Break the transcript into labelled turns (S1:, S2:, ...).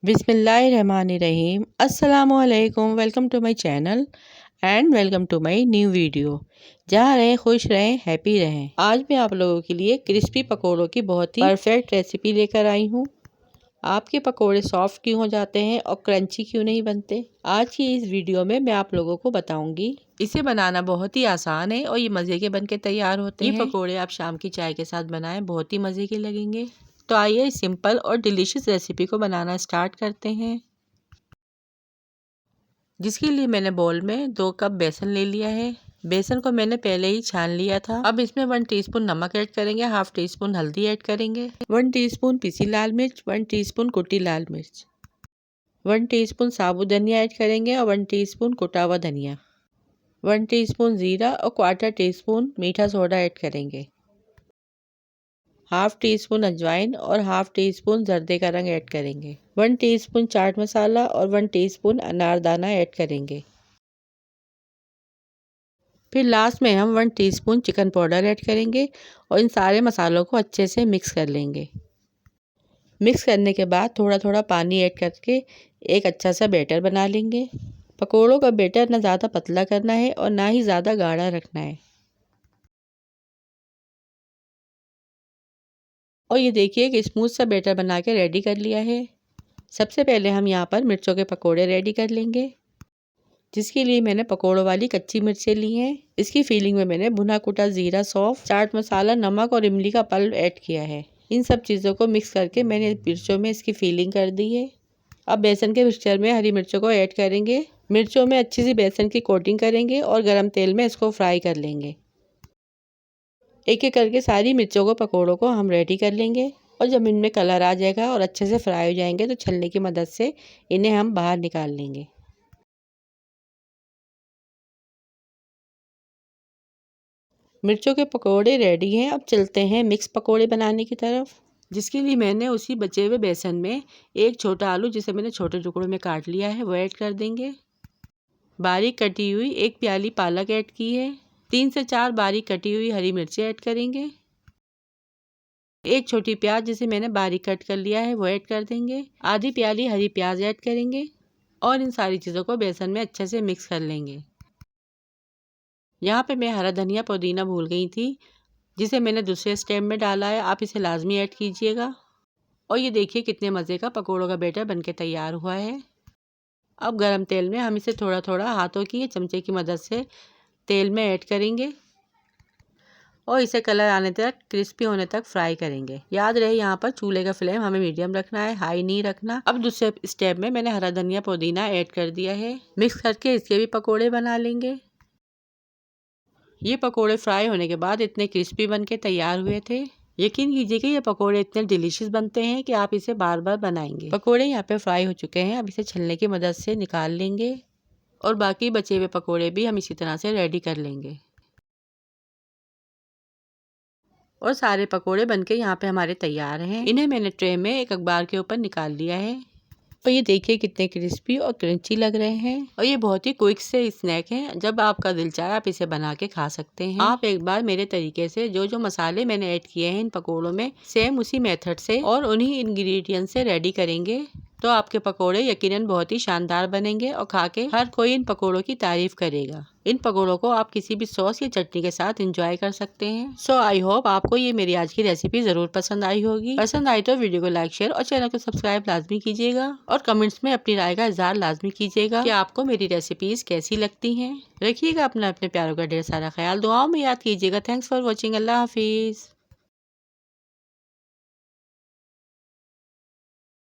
S1: बिस्मिल्लाहिर्रहमानिर्रहीम। अस्सलामुअलैकुम। Welcome to my channel and welcome to my new video. जहाँ रहें खुश रहें, हैप्पी रहें। आज मैं आप लोगों के लिए क्रिस्पी पकोड़ों की बहुत ही परफेक्ट रेसिपी लेकर आई हूँ। आपके पकोड़े सॉफ्ट क्यों हो जाते हैं और क्रंची क्यों नहीं बनते, आज की इस वीडियो में मैं आप लोगों को बताऊंगी। इसे बनाना बहुत ही आसान है और ये मज़े के बन के तैयार होते हैं। ये पकोड़े आप शाम की चाय के साथ बनाएं, बहुत ही मज़े के लगेंगे। तो आइए इस सिंपल और डिलीशियस रेसिपी को बनाना स्टार्ट करते हैं। जिसके लिए मैंने बाउल में 2 कप बेसन ले लिया है। बेसन को मैंने पहले ही छान लिया था। अब इसमें 1 टीस्पून नमक ऐड करेंगे, हाफ टी स्पून हल्दी ऐड करेंगे, 1 टीस्पून पिसी लाल मिर्च, 1 टीस्पून कुटी लाल मिर्च, 1 टीस्पून साबुत धनिया ऐड करेंगे और 1 टीस्पून कुटा हुआ धनिया, 1 टीस्पून जीरा और 1/4 टीस्पून मीठा सोडा ऐड करेंगे, हाफ टी स्पून अजवाइन और हाफ टी स्पून जर्दे का रंग ऐड करेंगे, 1 टीस्पून चाट मसाला और 1 टीस्पून अनारदाना ऐड करेंगे। फिर लास्ट में हम 1 टीस्पून चिकन पाउडर ऐड करेंगे और इन सारे मसालों को अच्छे से मिक्स कर लेंगे। मिक्स करने के बाद थोड़ा थोड़ा पानी ऐड करके एक अच्छा सा बैटर बना लेंगे। पकोड़ों का बैटर ना ज़्यादा पतला करना है और ना ही ज़्यादा गाढ़ा रखना है। और ये देखिए कि स्मूथ सा बैटर बना के रेडी कर लिया है। सबसे पहले हम यहाँ पर मिर्चों के पकोड़े रेडी कर लेंगे, जिसके लिए मैंने पकोड़ों वाली कच्ची मिर्चें ली हैं। इसकी फीलिंग में मैंने भुना कुटा जीरा, सौंफ, चाट मसाला, नमक और इमली का पल्प ऐड किया है। इन सब चीज़ों को मिक्स करके मैंने मिर्चों में इसकी फीलिंग कर दी है। अब बेसन के मिक्सचर में हरी मिर्चों को ऐड करेंगे। मिर्चों में अच्छी सी बेसन की कोटिंग करेंगे और गरम तेल में इसको फ्राई कर लेंगे। एक एक करके सारी मिर्चों को, पकोड़ों को हम रेडी कर लेंगे और जब इनमें कलर आ जाएगा और अच्छे से फ्राई हो जाएंगे तो छलनी की मदद से इन्हें हम बाहर निकाल लेंगे। मिर्चों के पकोड़े रेडी हैं। अब चलते हैं मिक्स पकोड़े बनाने की तरफ। जिसके लिए मैंने उसी बचे हुए बेसन में एक छोटा आलू, जिसे मैंने छोटे टुकड़ों में काट लिया है, वो ऐड कर देंगे। बारीक कटी हुई 1 प्याली पालक ऐड की है। 3 से 4 बारीक कटी हुई हरी मिर्ची ऐड करेंगे। एक छोटी प्याज जिसे मैंने बारीक कट कर लिया है, वो ऐड कर देंगे। आधी प्याली हरी प्याज ऐड करेंगे और इन सारी चीज़ों को बेसन में अच्छे से मिक्स कर लेंगे। यहाँ पे मैं हरा धनिया पुदीना भूल गई थी, जिसे मैंने दूसरे स्टेप में डाला है। आप इसे लाजमी ऐड कीजिएगा। और ये देखिए कितने मज़े का पकोड़ों का बैटर बनके तैयार हुआ है। अब गरम तेल में हम इसे थोड़ा थोड़ा हाथों की चमचे की मदद से तेल में ऐड करेंगे और इसे कलर आने तक, क्रिस्पी होने तक फ्राई करेंगे। याद रहे यहाँ पर चूल्हे का फ्लेम हमें मीडियम रखना है, हाई नहीं रखना। अब दूसरे स्टेप में मैंने हरा धनिया पुदीना ऐड कर दिया है। मिक्स करके इसके भी पकोड़े बना लेंगे। ये पकोड़े फ्राई होने के बाद इतने क्रिस्पी बन के तैयार हुए थे। यकीन कीजिए कि ये पकोड़े इतने डिलीशियस बनते हैं कि आप इसे बार बार बनाएंगे। पकोड़े यहाँ पे फ्राई हो चुके हैं। अब इसे छलने की मदद से निकाल लेंगे और बाकी बचे हुए पकोड़े भी हम इसी तरह से रेडी कर लेंगे। और सारे पकोड़े बनके यहाँ पे हमारे तैयार हैं। इन्हें मैंने ट्रे में एक अखबार के ऊपर निकाल लिया है। और ये देखिए कितने क्रिस्पी और क्रंची लग रहे हैं और ये बहुत ही क्विक से स्नैक हैं। जब आपका दिल चाहे आप इसे बना के खा सकते हैं। आप एक बार मेरे तरीके से जो जो मसाले मैंने ऐड किए हैं इन पकोड़ों में, सेम उसी मेथड से और उन्हीं इंग्रेडिएंट से रेडी करेंगे तो आपके पकोड़े यकीनन बहुत ही शानदार बनेंगे और खा के हर कोई इन पकोड़ों की तारीफ करेगा। इन पकोड़ों को आप किसी भी सॉस या चटनी के साथ एंजॉय कर सकते हैं। सो आई होप आपको ये मेरी आज की रेसिपी जरूर पसंद आई होगी। पसंद आई तो वीडियो को लाइक, शेयर और चैनल को सब्सक्राइब लाजमी कीजिएगा और कमेंट्स में अपनी राय का इजहार लाजमी कीजिएगा कि आपको मेरी रेसिपीज कैसी लगती हैं। रखिएगा अपने प्यारों का ढेर सारा ख्याल। दुआओं में याद कीजिएगा। Thanks for watching. Allah Hafiz.